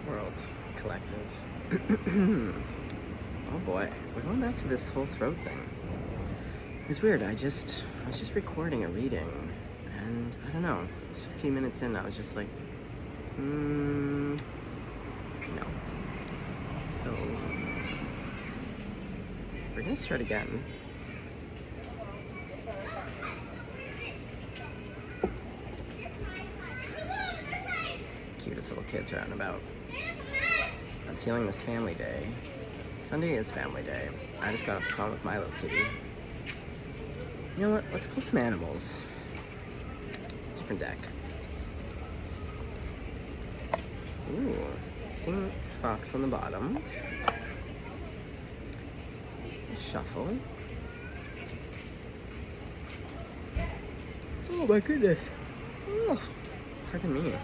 World Collective. Oh boy, we're going back to this whole throat thing. It was weird. I was just recording a reading, and I don't know. 15 minutes in, I was just like, no. So we're gonna start again. Cutest little kids around about. I'm feeling this family day. Sunday is family day. I just got off the phone with my little kitty. You know what? Let's pull some animals. Different deck. Ooh, seeing fox on the bottom. Shuffle. Oh my goodness. Oh, pardon me.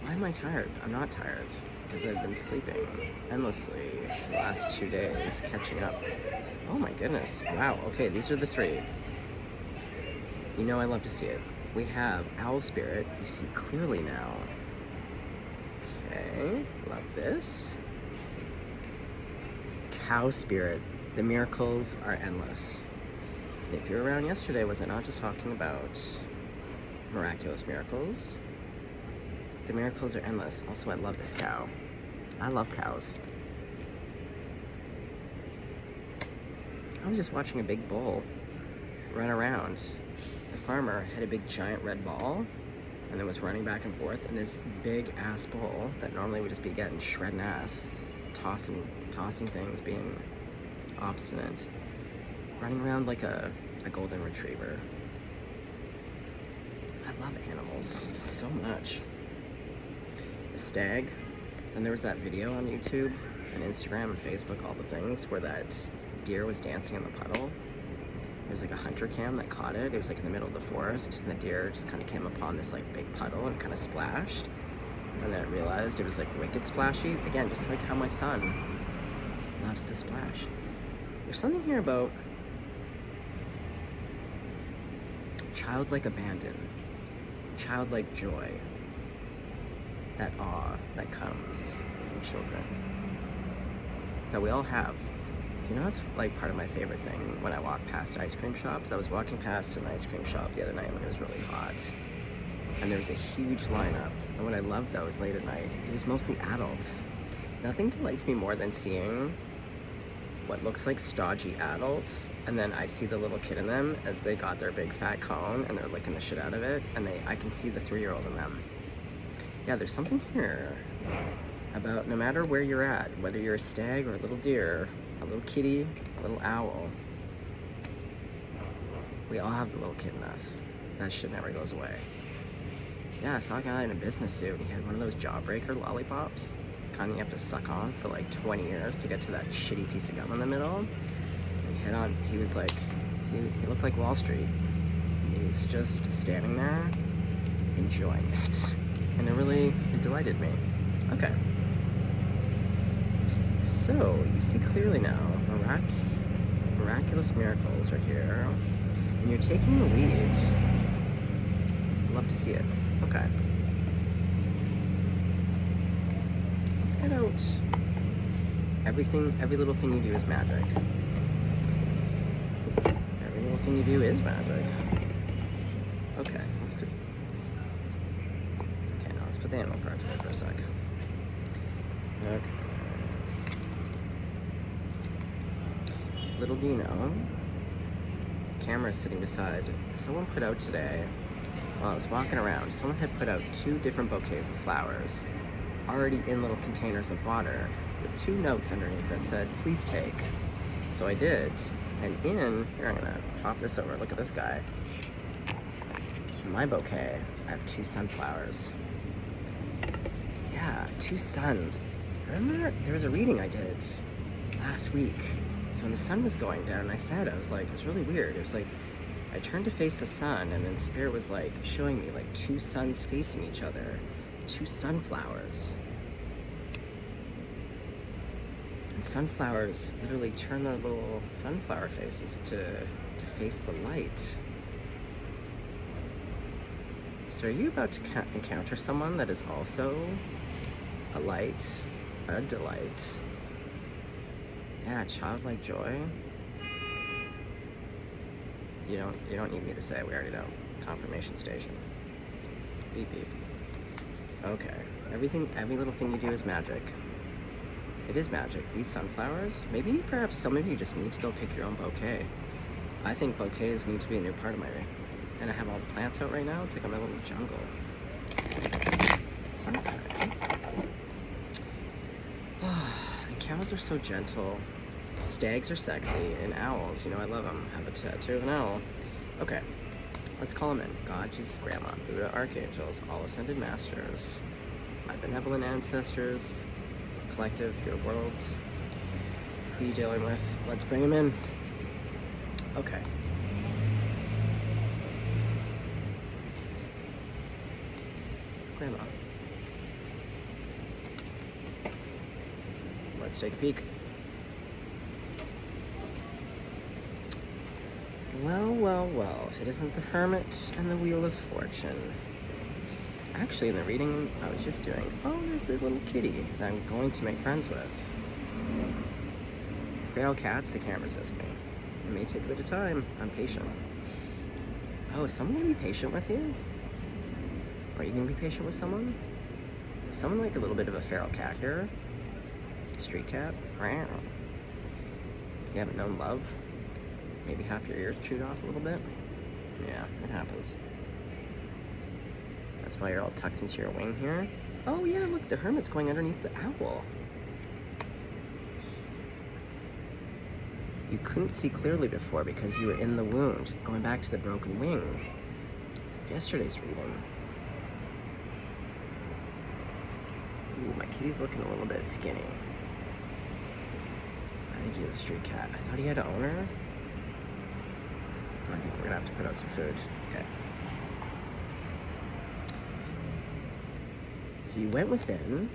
Why am I tired? I'm not tired because I've been sleeping endlessly the last 2 days, catching up. Oh my goodness. Wow. Okay, these are the three. You know I love to see it. We have Owl Spirit. You see clearly now. Okay, love this. Cow Spirit. The miracles are endless. And if you were around yesterday, was I not just talking about miraculous miracles? The miracles are endless. Also, I love this cow. I love cows. I was just watching a big bull run around. The farmer had a big giant red ball and then was running back and forth, and this big ass bull that normally would just be getting shredding ass, tossing things, being obstinate, running around like a golden retriever. I love animals so much. The stag, and there was that video on YouTube and Instagram and Facebook, all the things, where that deer was dancing in the puddle. There was like a hunter cam that caught it. It was like in the middle of the forest, and the deer just kind of came upon this like big puddle and kind of splashed, and then it realized it was like wicked splashy. Again, just like how my son loves to splash. There's something here about childlike abandon, childlike joy, that awe that comes from children that we all have. You know, it's like part of my favorite thing when I walk past ice cream shops. I was walking past an ice cream shop the other night when it was really hot, and there was a huge lineup. And what I loved, though, was late at night, it was mostly adults. Nothing delights me more than seeing what looks like stodgy adults, and then I see the little kid in them as they got their big fat cone and they're licking the shit out of it, and I can see the 3-year-old in them. Yeah, there's something here about no matter where you're at, whether you're a stag or a little deer, a little kitty, a little owl, we all have the little kid in us. That shit never goes away. Yeah, I saw a guy in a business suit, and he had one of those jawbreaker lollipops, kind of you have to suck on for like 20 years to get to that shitty piece of gum in the middle. And he was like, he looked like Wall Street. He's just standing there, enjoying it. And it delighted me. Okay. So, you see clearly now, miraculous miracles are here, and you're taking the lead. Love to see it. Okay. Let's get out every little thing you do is magic. Every little thing you do is magic. Okay, let's put the animal cards away for a sec. Okay. Little do you know, camera sitting beside, someone put out today, while I was walking around, someone had put out 2 different bouquets of flowers, already in little containers of water, with 2 notes underneath that said, please take. So I did, and here, I'm gonna pop this over, look at this guy. In my bouquet, I have 2 sunflowers. Yeah, 2 suns. Remember, there was a reading I did last week. So when the sun was going down, I was really weird. It was like, I turned to face the sun, and then Spirit was like showing me like 2 suns facing each other, 2 sunflowers. And sunflowers literally turn their little sunflower faces to face the light. So are you about to encounter someone that is also a light, a delight? Yeah, childlike joy. You don't need me to say, we already know. Confirmation station. Beep beep. Okay. Every little thing you do is magic. It is magic. These sunflowers, maybe perhaps some of you just need to go pick your own bouquet. I think bouquets need to be a new part of my, and I have all the plants out right now. It's like I'm in a little jungle. Okay. And cows are so gentle. Stags are sexy, and owls, I love them. Have a tattoo of an owl. Okay, let's call them in. God, Jesus, Grandma, Buddha, archangels, all ascended masters, my benevolent ancestors, collective, your worlds. Who are you dealing with? Let's bring them in. Okay. Grandma. Let's take a peek. Well, well, well, if it isn't the Hermit and the Wheel of Fortune. Actually, in the reading I was just doing, oh, there's a little kitty that I'm going to make friends with. Feral cats, they can't resist me. It may take a bit of time. I'm patient. Oh, is someone gonna be patient with you? Are you gonna be patient with someone? Is someone like a little bit of a feral cat here? Street cat? You haven't known love? Maybe half your ears chewed off a little bit? Yeah, it happens. That's why you're all tucked into your wing here. Oh yeah, look, the Hermit's going underneath the owl. You couldn't see clearly before because you were in the wound, going back to the broken wing. Yesterday's reading. Ooh, my kitty's looking a little bit skinny. I think he was a street cat. I thought he had an owner. I think we're gonna have to put out some food. Okay. So you went within.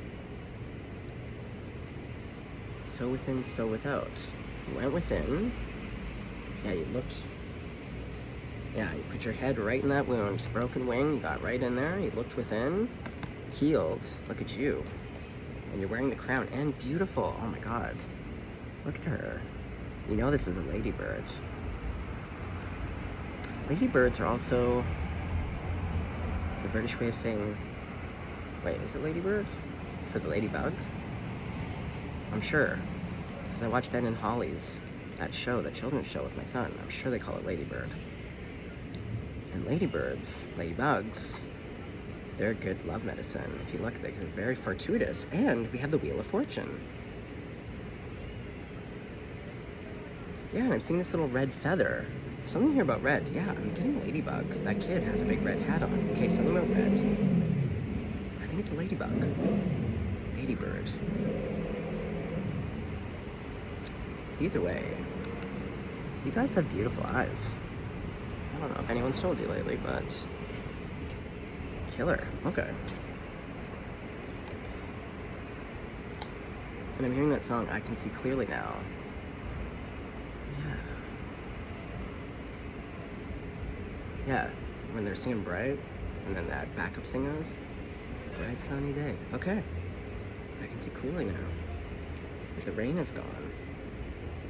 So within, so without. You went within. Yeah, you looked. Yeah, you put your head right in that wound. Broken wing, you got right in there. You looked within. Healed. Look at you. And you're wearing the crown. And beautiful. Oh my god. Look at her. You know this is a ladybird. Ladybirds are also the British way of saying, wait, is it ladybird? For the ladybug? I'm sure. Because I watched Ben and Holly's, that show, the children's show with my son. I'm sure they call it ladybird. And ladybirds, ladybugs, they're good love medicine. If you look, they're very fortuitous. And we have the Wheel of Fortune. Yeah, and I'm seeing this little red feather. Something here about red. Yeah, I'm getting a ladybug. That kid has a big red hat on. Okay, something about red. I think it's a ladybug. Ladybird. Either way, you guys have beautiful eyes. I don't know if anyone's told you lately, but killer. Okay. And I'm hearing that song, I Can See Clearly Now. Yeah, when they're singing Bright, and then that backup singers, bright sunny day. Okay, I can see clearly now. But the rain is gone.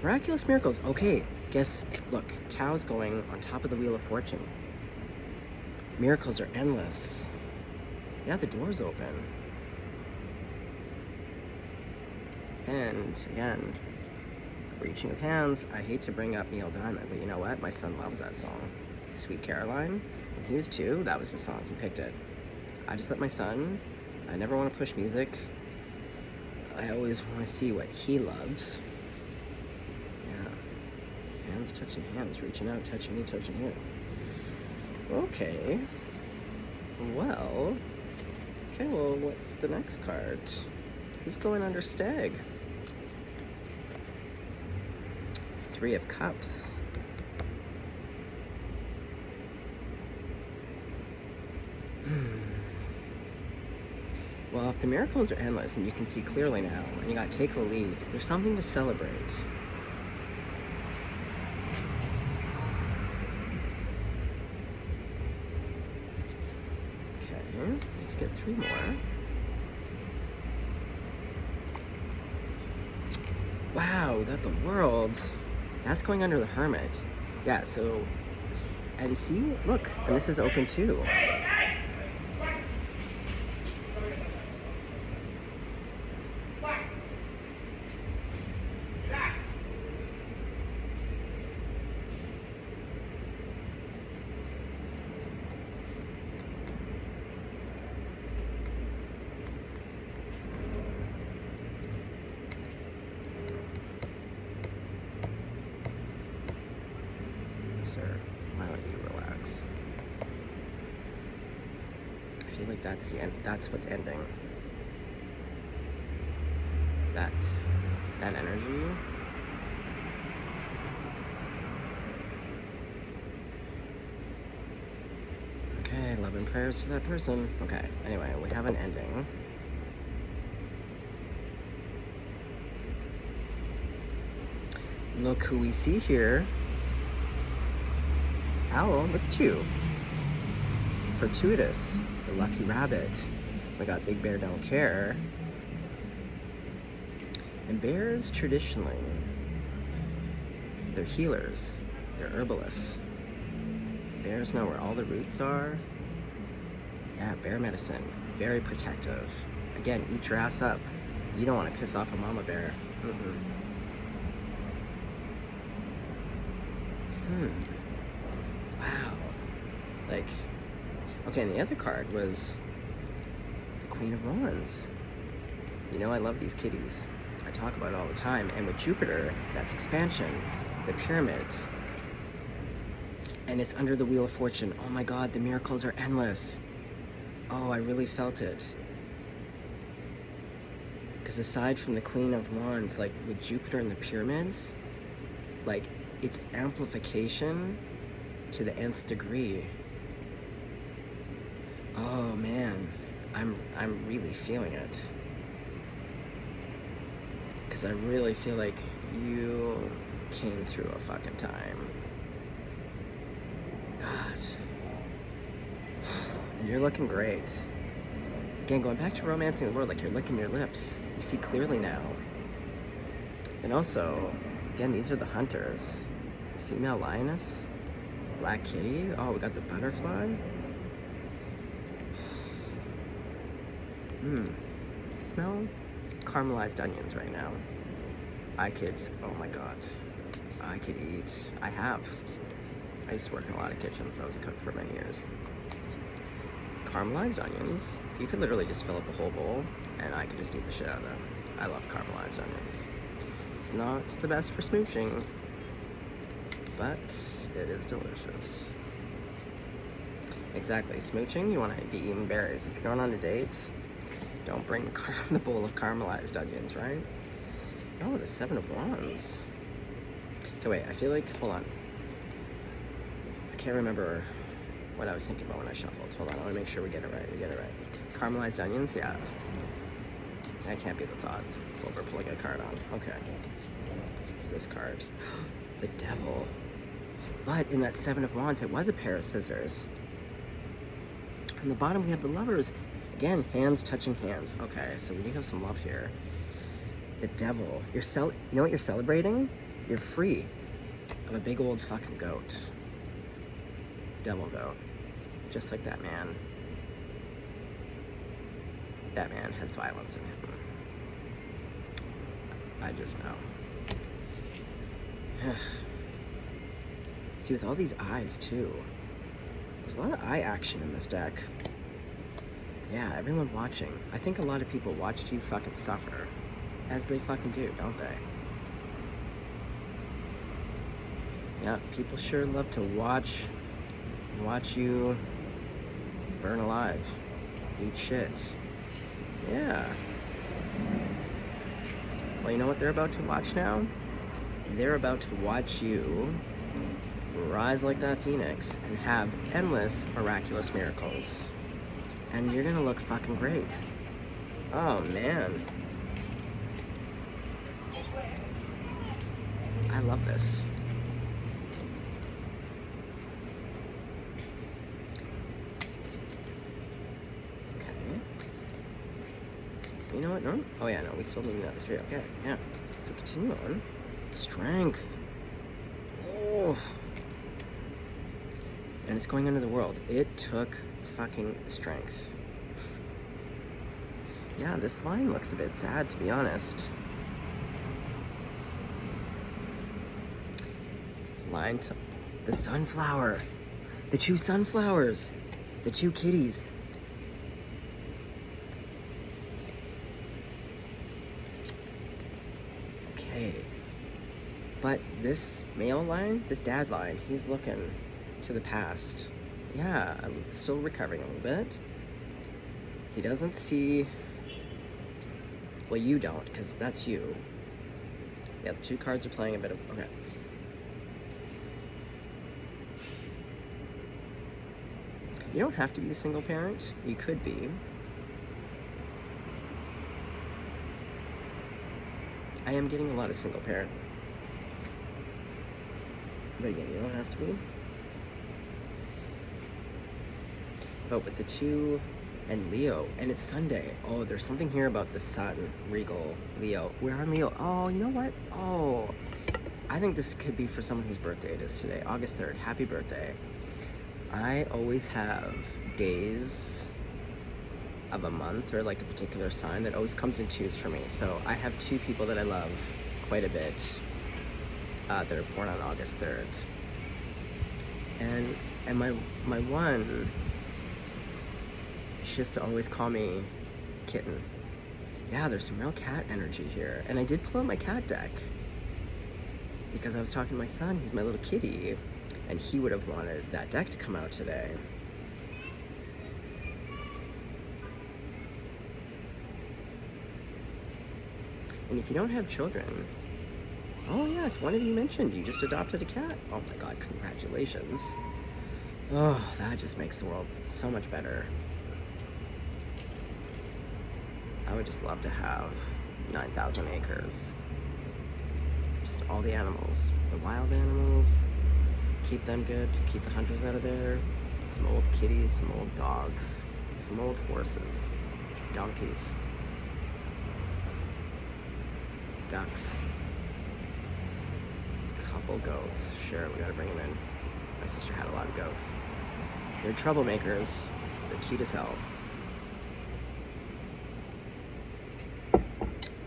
Miraculous miracles. Okay, guess, look, cows going on top of the Wheel of Fortune. Miracles are endless. Yeah, the door's open. And again, reaching of hands. I hate to bring up Neil Diamond, but you know what? My son loves that song. Sweet Caroline. When he was 2, that was the song. He picked it. I just let my son. I never want to push music. I always want to see what he loves. Yeah. Hands touching hands, reaching out, touching me, touching you. Okay. Well, what's the next card? Who's going under Stag? 3 of Cups. Well, if the miracles are endless and you can see clearly now, and you gotta take the lead, there's something to celebrate. let's get 3 more. Wow, we got the world. That's going under the hermit. Yeah, so, and see, look, and this is open too. Sir, why don't you relax? I feel like that's the end. That's what's ending. That energy. Okay, love and prayers to that person. Okay, anyway, we have an ending. Look who we see here. Owl, look at you. Fortuitous, the lucky rabbit. We got Big Bear Don't Care. And bears, traditionally, they're healers. They're herbalists. Bears know where all the roots are. Yeah, bear medicine, very protective. Again, eat your ass up. You don't want to piss off a mama bear. Wow. Like, okay, and the other card was the Queen of Wands. You know, I love these kitties. I talk about it all the time. And with Jupiter, that's expansion, the pyramids. And it's under the Wheel of Fortune. Oh my God, the miracles are endless. Oh, I really felt it. Because aside from the Queen of Wands, like with Jupiter and the pyramids, like it's amplification to the nth degree. Oh man, I'm really feeling it. Because I really feel like you came through a fucking time. God. And you're looking great. Again, going back to romancing the world, like you're licking your lips. You see clearly now. And also, again, these are the hunters. Female lioness, black kitty. Oh, we got the butterfly. I smell caramelized onions right now. I could, oh my God, I could eat. I used to work in a lot of kitchens. I was a cook for many years. Caramelized onions, you could literally just fill up a whole bowl and I could just eat the shit out of them. I love caramelized onions. It's not the best for smooching, but it is delicious. Exactly, smooching, you want to be eating berries. If you're going on a date, don't bring the bowl of caramelized onions, right? Oh, the Seven of Wands. Okay, wait, I feel like, hold on. I can't remember what I was thinking about when I shuffled. Hold on, I want to make sure we get it right. Caramelized onions, yeah. That can't be the thought. That's what we're pulling a card on. Okay. It's this card. The Devil. But in that Seven of Wands, it was a pair of scissors. On the bottom, we have the Lovers. Again, hands touching hands. Okay, so we do have some love here. The Devil. You know what you're celebrating? You're free of a big old fucking goat. Devil goat. Just like that man. That man has violence in him. I just know. See, with all these eyes, too. There's a lot of eye action in this deck. Yeah, everyone watching. I think a lot of people watched you fucking suffer. As they fucking do, don't they? Yeah, people sure love to watch you burn alive. Eat shit. Yeah. Well, you know what they're about to watch now? They're about to watch you rise like that phoenix and have endless miraculous miracles. And you're gonna look fucking great. Oh, man. I love this. You know what? No? Oh yeah, no, we still need another 3. Okay, yeah. So continue on. Strength. Oh. And it's going under the world. It took fucking strength. Yeah, this line looks a bit sad, to be honest. Line to the sunflower. The 2 sunflowers. The 2 kitties. Okay. But this male line, this dad line, he's looking to the past. Yeah, I'm still recovering a little bit. He doesn't see... Well, you don't, because that's you. Yeah, the 2 cards are playing a bit of... Okay. You don't have to be a single parent. You could be. I am getting a lot of single parent. But again, you don't have to be. But with the 2 and Leo, and it's Sunday. Oh, there's something here about the sun, regal, Leo. We're on Leo. Oh, you know what? Oh, I think this could be for someone whose birthday it is today, August 3rd. Happy birthday. I always have days of a month or like a particular sign that always comes in 2s for me. So I have 2 people that I love quite a bit that are born on August 3rd. And my one, she used to always call me Kitten. Yeah, there's some real cat energy here. And I did pull out my cat deck because I was talking to my son, he's my little kitty, and he would have wanted that deck to come out today. And if you don't have children, oh yes, one of you mentioned you just adopted a cat. Oh my God, congratulations. Oh, that just makes the world so much better. I would just love to have 9,000 acres. Just all the animals, the wild animals, keep them good, keep the hunters out of there, some old kitties, some old dogs, some old horses, donkeys, ducks, couple goats. Sure, we gotta bring them in. My sister had a lot of goats. They're troublemakers. They're cute as hell.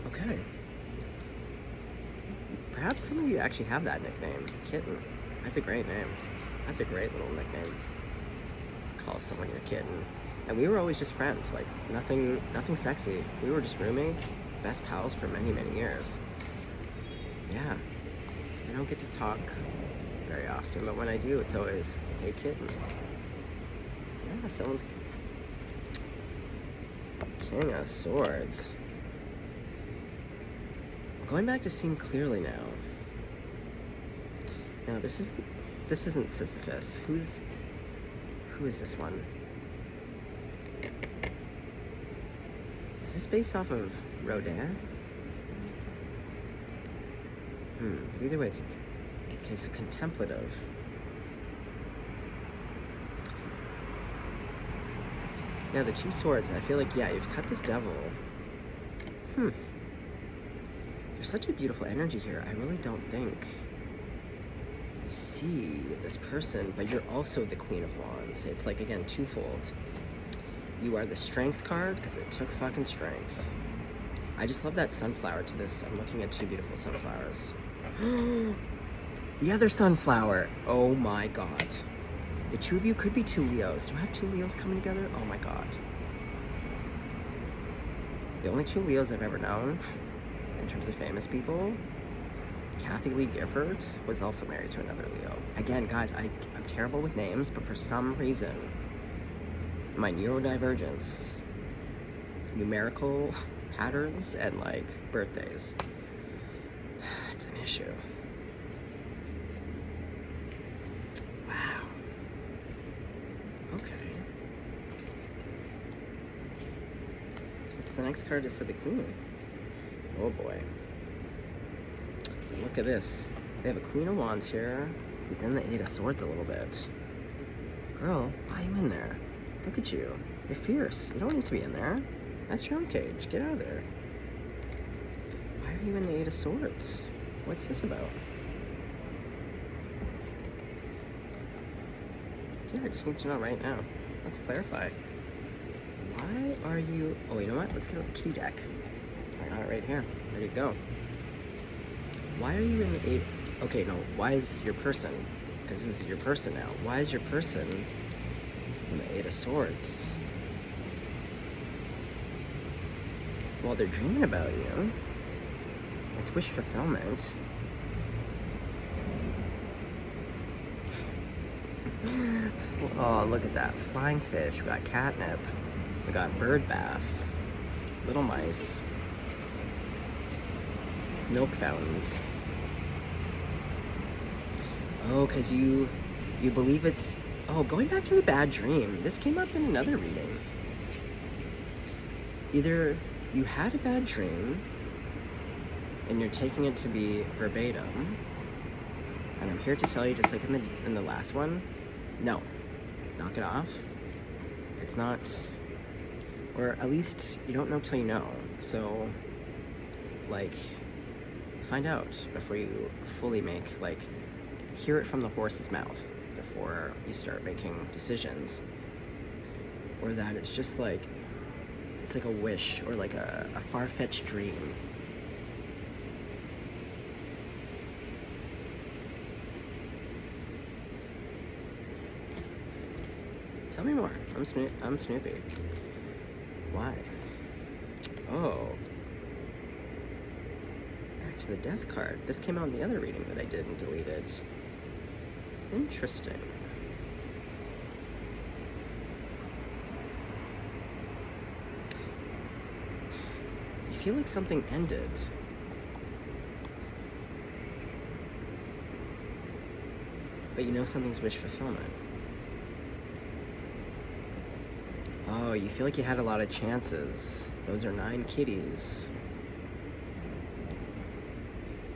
Okay. Perhaps some of you actually have that nickname, Kitten. That's a great name. That's a great little nickname. Call someone your kitten. And we were always just friends, like nothing sexy. We were just roommates, best pals for many, many years. Yeah. I don't get to talk very often, but when I do, it's always, hey kitten. Yeah, someone's King of Swords. Going back to seeing clearly now. Now this isn't Sisyphus. Who is this one? Is this based off of Rodin? But either way, it's okay. So contemplative. Now the 2 swords. I feel like you've cut this devil. There's such a beautiful energy here. I really don't think you see this person, but you're also the Queen of Wands. It's like, again, twofold. You are the Strength card, because it took fucking strength. I just love that sunflower to this. I'm looking at 2 beautiful sunflowers. The other sunflower. Oh my God. The 2 of you could be 2 Leos. Do I have 2 Leos coming together? Oh my God. The only 2 Leos I've ever known, in terms of famous people, Kathy Lee Gifford was also married to another Leo. Again, guys, I'm terrible with names, but for some reason, my neurodivergence, numerical patterns, and like birthdays, it's an issue. Wow. Okay. So what's the next card for the Queen? Oh boy. Look at this. We have a Queen of Wands here, who's in the 8 of Swords a little bit. Girl, why are you in there? Look at you. You're fierce. You don't need to be in there. That's your own cage. Get out of there. Why are you in the Eight of Swords? What's this about? Yeah, I just need to know right now. Let's clarify. Why are you... Oh, you know what? Let's get out the kitty deck. I got it right here. Ready to go. Why are you in the Eight... Okay, no. Why is your person... Because this is your person now. Why is your person in the Eight of Swords? Well, they're dreaming about you. It's wish fulfillment. Oh, look at that. Flying fish. We got catnip. We got bird bass. Little mice. Milk fountains. Oh, because you believe it's... Oh, going back to the bad dream. This came up in another reading. Either you had a bad dream and you're taking it to be verbatim, and I'm here to tell you, just like in the last one, no, knock it off. It's not, or at least you don't know till you know. So, like, find out before you fully make, like, hear it from the horse's mouth before you start making decisions. Or that it's just like, it's like a wish or like a far-fetched dream. Tell me more. I'm Snoopy. Why? Oh. Back to the death card. This came out in the other reading that I did and deleted. Interesting. You feel like something ended. But you know something's wish fulfillment. Oh, you feel like you had a lot of chances. Those are 9 kitties.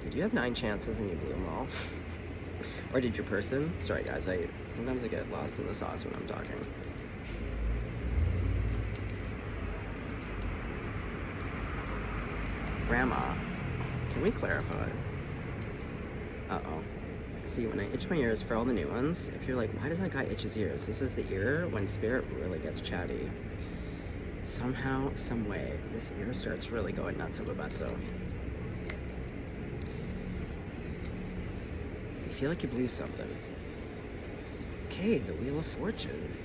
Did you have 9 chances and you blew them all? Or did your person? Sorry guys, sometimes I get lost in the sauce when I'm talking. Grandma, can we clarify? Uh-oh. See, when I itch my ears for all the new ones, if you're like, why does that guy itch his ears? This is the ear when spirit really gets chatty. Somehow, some way, this ear starts really going nuts over butso. You feel like you blew something. Okay, the Wheel of Fortune.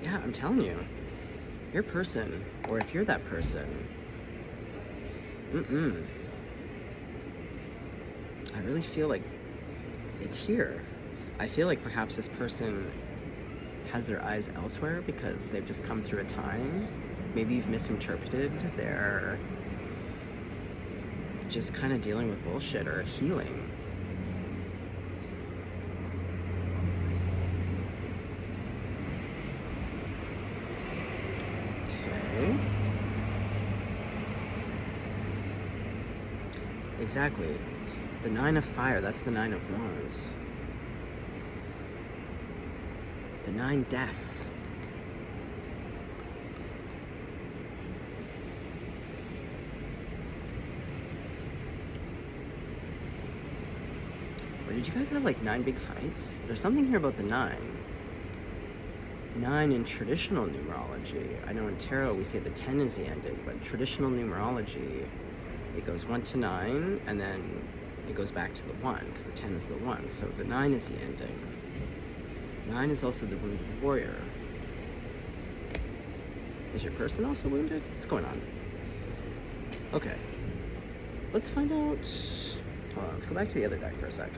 Yeah, I'm telling you. Your person, or if you're that person, I really feel like it's here. I feel like perhaps this person has their eyes elsewhere because they've just come through a time. Maybe you've misinterpreted their just kind of dealing with bullshit or healing. Okay. Exactly. The 9 of Fire, that's the 9 of Wands. The 9 Deaths. Or did you guys have like 9 big fights? There's something here about the 9. 9 in traditional numerology. I know in tarot we say the 10 is the ending, but in traditional numerology, it goes 1 to 9, and then it goes back to the 1, because the 10 is the 1. So the 9 is the ending. 9 is also the wounded warrior. Is your person also wounded? What's going on? Okay. Let's find out... Hold on, let's go back to the other deck for a sec.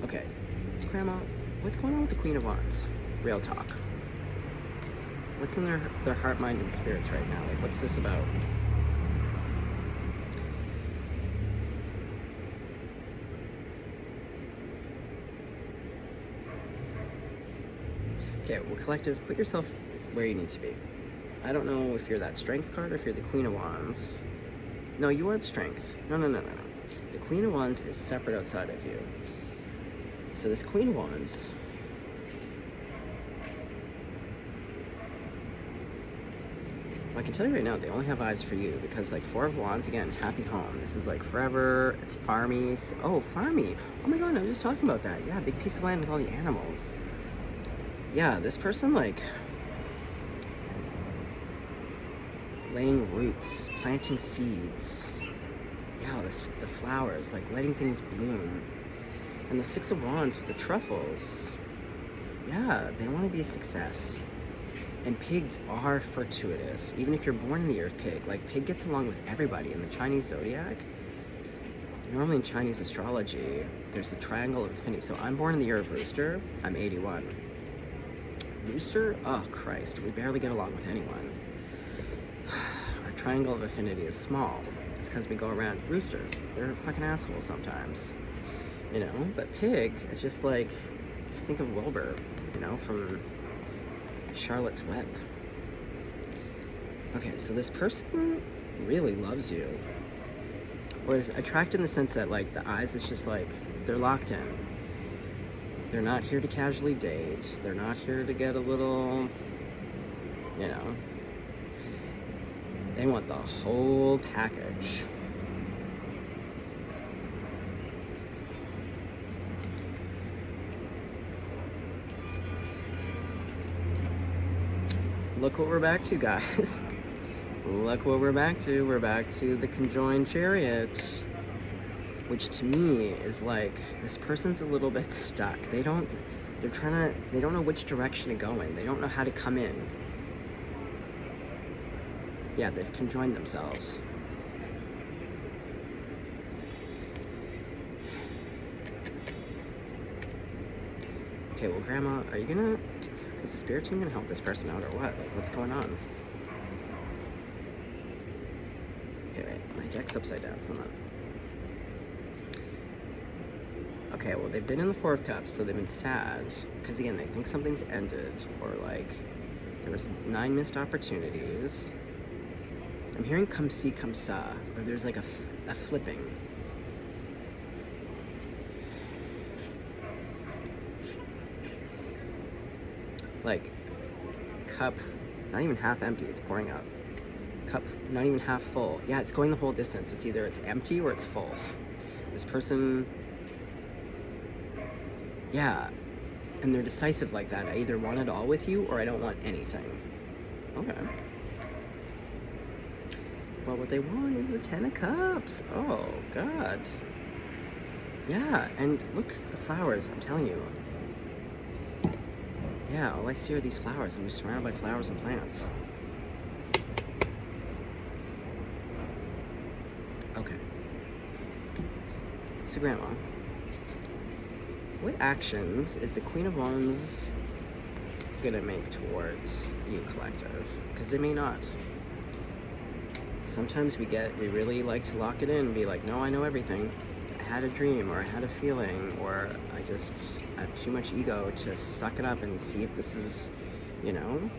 Okay. Grandma, what's going on with the Queen of Wands? Real talk. What's in their heart, mind, and spirits right now? Like, what's this about? Okay, well, collective, put yourself where you need to be. I don't know if you're that strength card or if you're the Queen of Wands. No, you are the strength. No. The Queen of Wands is separate outside of you. So this Queen of Wands, I can tell you right now, they only have eyes for you because, like, Four of Wands, again, happy home. This is like forever. It's farmy. Oh, farmy. Oh my god, I was just talking about that. Yeah, big piece of land with all the animals. Yeah, this person, like, laying roots, planting seeds. Yeah, the flowers, like, letting things bloom. And the Six of Wands with the truffles. Yeah, they want to be a success. And pigs are fortuitous. Even if you're born in the year of pig, like, pig gets along with everybody in the Chinese zodiac. Normally in Chinese astrology, there's the triangle of affinity. So I'm born in the year of rooster. I'm 81. Rooster? Oh, Christ. We barely get along with anyone. Our triangle of affinity is small. It's because we go around roosters. They're fucking assholes sometimes. You know? But pig, it's just like, just think of Wilbur, you know, from Charlotte's Web. Okay, so this person really loves you. Or is attracted in the sense that, like, the eyes, it's just like, they're locked in. They're not here to casually date. They're not here to get a little, you know. They want the whole package. Look what we're back to, guys. Look what we're back to. We're back to the conjoined chariot. Which to me is like, this person's a little bit stuck. They don't know which direction to go in. They don't know how to come in. Yeah, they've conjoined themselves. Okay, well, Grandma, is the spirit team gonna help this person out or what? Like, what's going on? Okay, wait, my deck's upside down, hold on. Okay, well, they've been in the Four of Cups, so they've been sad. Because, again, they think something's ended. Or, like, there was 9 missed opportunities. I'm hearing come see, come sa. Or there's, like, a flipping. Like, cup, not even half empty. It's pouring out. Cup, not even half full. Yeah, it's going the whole distance. It's either it's empty or it's full. This person... Yeah, and they're decisive like that. I either want it all with you or I don't want anything. Okay. But what they want is the 10 of Cups. Oh, God. Yeah, and look, the flowers, I'm telling you. Yeah, all I see are these flowers. I'm just surrounded by flowers and plants. Okay. So, Grandma, what actions is the Queen of Wands gonna make towards you, collective? Because they may not. Sometimes we really like to lock it in and be like, no, I know everything. I had a dream, or I had a feeling, or I have too much ego to suck it up and see if this is, you know?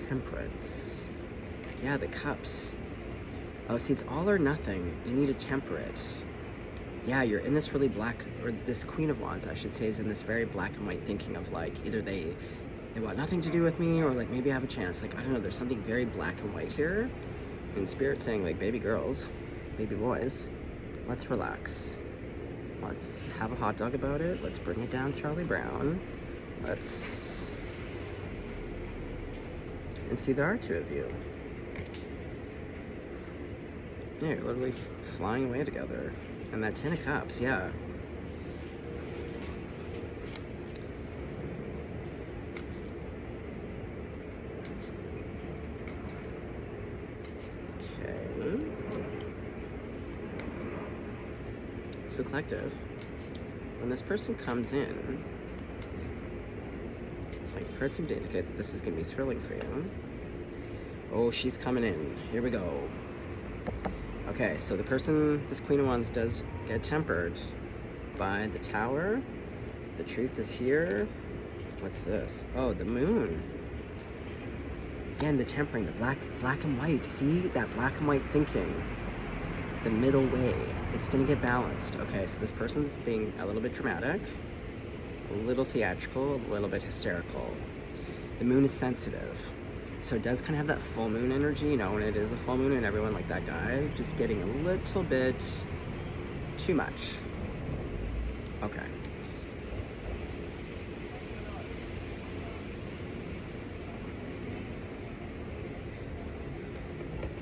Temperance. Yeah, the cups. Oh, see, it's all or nothing. You need to temper it. Yeah, you're in this really black, or this Queen of Wands, I should say, is in this very black and white thinking of, like, either they want nothing to do with me, or, like, maybe I have a chance. Like, I don't know, there's something very black and white here. And Spirit saying, like, baby girls, baby boys, let's relax. Let's have a hot dog about it. Let's bring it down, Charlie Brown. And see, there are 2 of you. Yeah, you're literally flying away together. And that 10 of Cups, yeah. Okay. So, collective, when this person comes in, like, the cards seem to indicate that this is going to be thrilling for you. Oh, she's coming in. Here we go. Okay, so the person, this Queen of Wands, does get tempered by the Tower. The Truth is here. What's this? Oh, the Moon. Again, the tempering, the black and white. See that black and white thinking? The middle way. It's gonna get balanced. Okay, so this person's being a little bit dramatic, a little theatrical, a little bit hysterical. The Moon is sensitive. So it does kind of have that full moon energy, you know, when it is a full moon and everyone like that guy, just getting a little bit too much. Okay.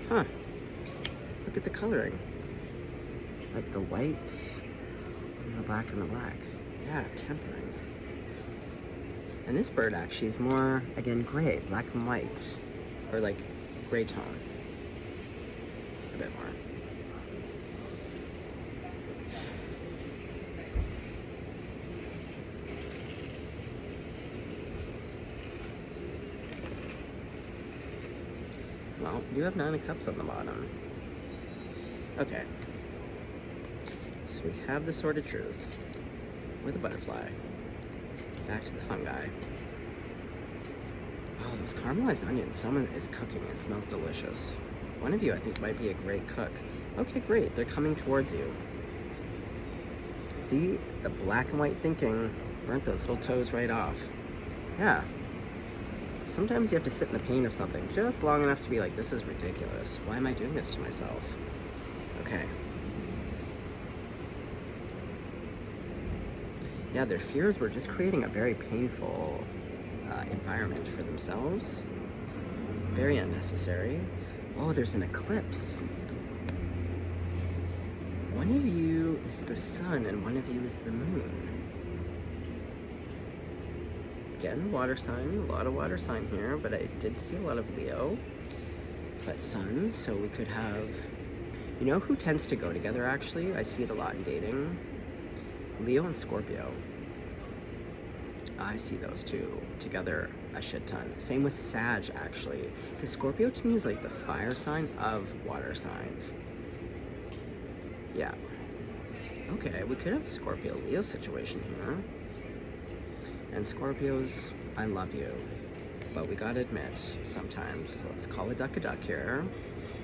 Huh. Look at the coloring. Like the white and the black and the black. Yeah, tempering. And this bird actually is more, again, gray, black and white. Or like gray tone. A bit more. Well, you have 9 of Cups on the bottom. Okay. So we have the Sword of Truth with a butterfly. Back to the fungi. Oh, those caramelized onions. Someone is cooking. It smells delicious. One of you, I think, might be a great cook. Okay, great. They're coming towards you. See? The black and white thinking burnt those little toes right off. Yeah. Sometimes you have to sit in the pain of something just long enough to be like, this is ridiculous. Why am I doing this to myself? Okay. Yeah, their fears were just creating a very painful environment for themselves. Very unnecessary. Oh, there's an eclipse. One of you is the sun and one of you is the moon. Again, water sign, a lot of water sign here, but I did see a lot of Leo. But sun, so we could have, you know who tends to go together actually? I see it a lot in dating. Leo and Scorpio. I see those two together a shit ton. Same with Sag actually. Because Scorpio to me is like the fire sign of water signs. Yeah. Okay, we could have a Scorpio-Leo situation here. And Scorpios, I love you. But we gotta admit, sometimes, let's call a duck here.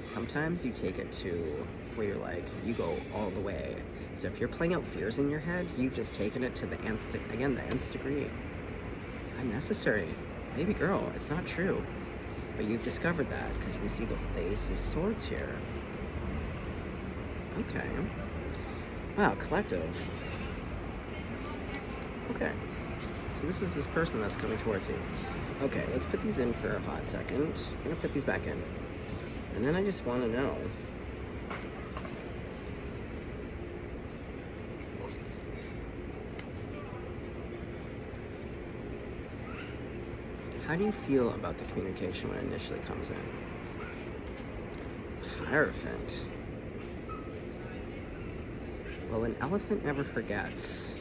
Sometimes you take it to where you're like, you go all the way. So if you're playing out fears in your head, you've just taken it to the nth degree. Unnecessary. Baby girl, it's not true. But you've discovered that because we see the Ace of Swords here. Okay. Wow, collective. Okay. So this is this person that's coming towards you. Okay, let's put these in for a hot second. I'm gonna put these back in. And then I just wanna know, how do you feel about the communication when it initially comes in? Hierophant. Well, an elephant never forgets.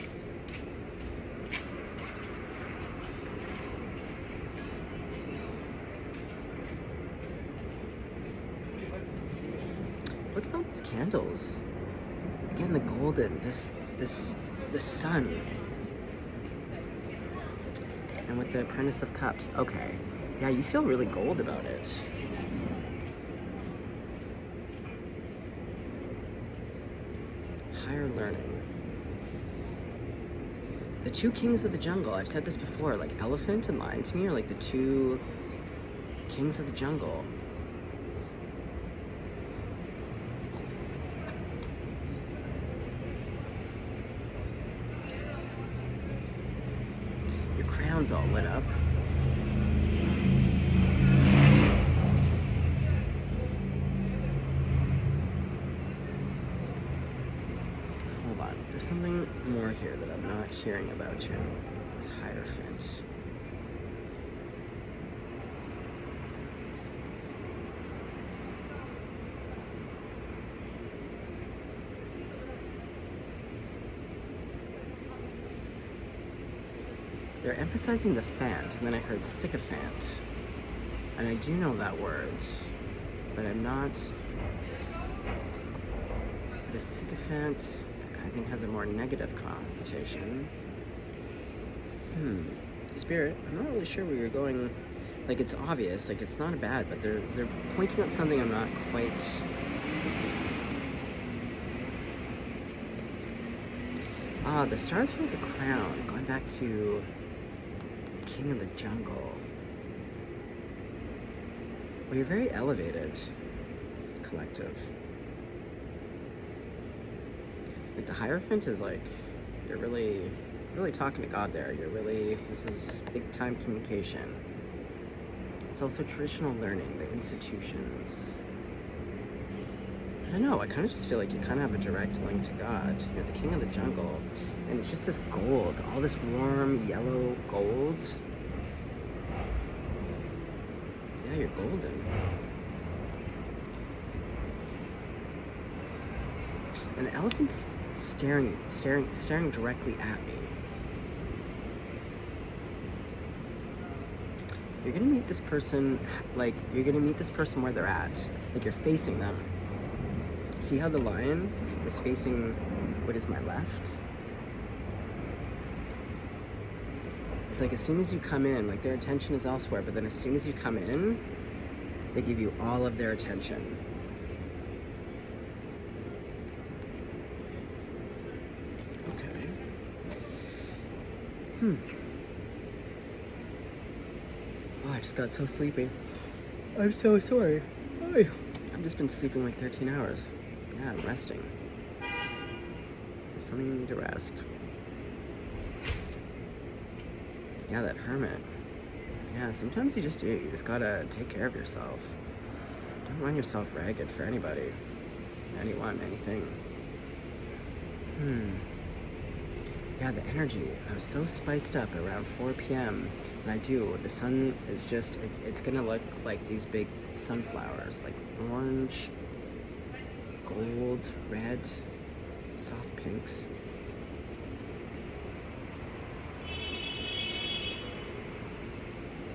Look at all these candles. Again, the golden, the sun. And with the Apprentice of Cups, okay. Yeah, you feel really gold about it. Higher learning. The two kings of the jungle, I've said this before, like elephant and lion to me are like the two kings of the jungle. Your crown's all lit up. There's something more here that I'm not hearing about you. This Hierophant. They're emphasizing the fant, and then I heard sycophant. And I do know that word, but I'm not... But a sycophant, I think, has a more negative connotation. Spirit, I'm not really sure where you're going. Like, it's obvious, like, it's not bad, but they're pointing out something I'm not quite... Ah, the stars are like a crown, going back to King of the Jungle. Well, you're very elevated, collective. Like the Hierophant is like, you're really, really talking to God there. This is big time communication. It's also traditional learning, the institutions. I don't know, I kind of just feel like you kind of have a direct link to God. You're the king of the jungle, and it's just this gold, all this warm yellow gold. Yeah, you're golden. And the elephant's staring directly at me. You're gonna meet this person, you're gonna meet this person where they're at. Like, you're facing them. See how the lion is facing what is my left? It's like as soon as you come in, like their attention is elsewhere, but then as soon as you come in, they give you all of their attention. Okay. Oh, I just got so sleepy. I'm so sorry. I've just been sleeping like 13 hours. Yeah, I'm resting. There's something you need to rest. Yeah, that hermit. Yeah, sometimes you just do. You just gotta take care of yourself. Don't run yourself ragged for anybody. Anyone, anything. Yeah, the energy. I was so spiced up around 4 p.m. And I do. The sun is just, it's gonna look like these big sunflowers. Like orange, gold, red, soft pinks.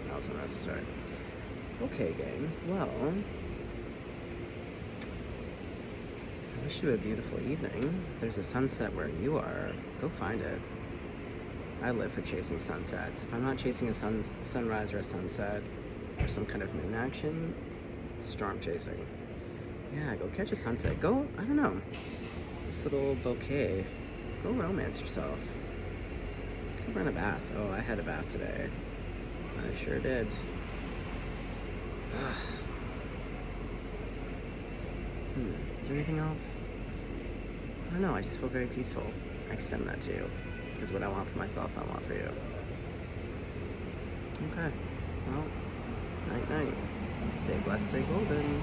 That was unnecessary. Okay, gang. Well, I wish you a beautiful evening. If there's a sunset where you are, go find it. I live for chasing sunsets. If I'm not chasing a sunrise or a sunset or some kind of moon action, storm chasing. Yeah, go catch a sunset. Go, I don't know, this little bouquet. Go romance yourself. Go run a bath. Oh, I had a bath today. I sure did. Is there anything else? I don't know, I just feel very peaceful. I extend that to you. Because what I want for myself, I want for you. Okay. Well, night night. Stay blessed, stay golden.